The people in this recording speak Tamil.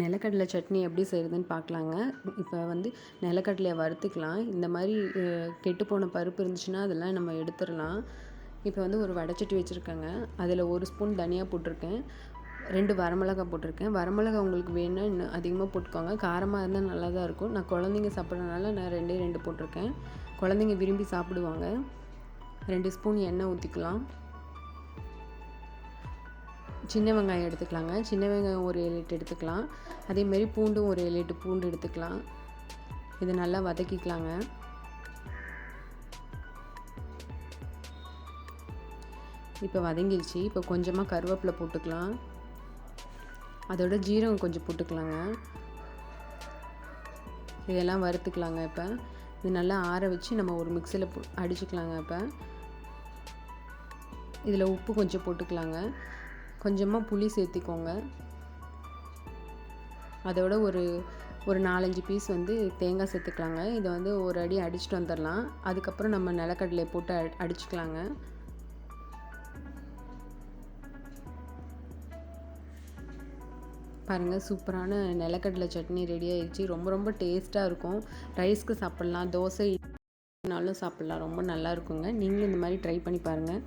நிலக்கடலை சட்னி எப்படி செய்கிறதுன்னு பார்க்கலாங்க. இப்போ வந்து நிலக்கடலையை வறுத்துக்கலாம். இந்த மாதிரி கெட்டுப்போன பருப்பு இருந்துச்சுன்னா அதெல்லாம் நம்ம எடுத்துடலாம். இப்போ வந்து ஒரு வடைச்சட்டி வச்சுருக்கேங்க. அதில் 1 ஸ்பூன் தனியா போட்டிருக்கேன், 2 வரமிளகாய் போட்டிருக்கேன். வரமிளகாய் உங்களுக்கு வேணும்னா இன்னும் அதிகமாக போட்டுக்கோங்க. காரமாக இருந்தால் நல்லா தான் இருக்கும். நான் குழந்தைங்க சாப்பிட்றதுனால நான் 2 போட்டிருக்கேன். குழந்தைங்க விரும்பி சாப்பிடுவாங்க. 2 ஸ்பூன் எண்ணெய் ஊற்றிக்கலாம். சின்ன வெங்காயம் எடுத்துக்கலாங்க. சின்ன வெங்காயம் ஒரு 7 8 எடுத்துக்கலாம். அதேமாரி பூண்டும் ஒரு 7 8 பூண்டு எடுத்துக்கலாம். இதை நல்லா வதக்கிக்கலாங்க. இப்போ வதங்கிடுச்சு. இப்போ கொஞ்சமாக கருவேப்பிலை போட்டுக்கலாம். அதோட ஜீரகம் கொஞ்சம் போட்டுக்கலாங்க. இதெல்லாம் வறுத்துக்கலாங்க. இப்போ இது நல்லா ஆற வச்சு நம்ம ஒரு மிக்சியில் அடிச்சுக்கலாங்க. இப்போ இதில் உப்பு கொஞ்சம் போட்டுக்கலாங்க. கொஞ்சமாக புளி சேர்த்திக்கோங்க. அதோட ஒரு 4 5 பீஸ் வந்து தேங்காய் சேர்த்துக்கலாங்க. இதை வந்து ஒரு அடி அடிச்சுட்டு வந்துடலாம். அதுக்கப்புறம் நம்ம நிலக்கடலையை போட்டு அடிச்சுக்கலாங்க. பாருங்கள், சூப்பரான நிலக்கடலை சட்னி ரெடி ஆயிடுச்சு. ரொம்ப ரொம்ப டேஸ்ட்டாக இருக்கும். ரைஸ்க்கு சாப்பிட்லாம், தோசைனாலும் சாப்பிட்லாம். ரொம்ப நல்லா இருக்குங்க. நீங்களும் இந்த மாதிரி ட்ரை பண்ணி பாருங்கள்.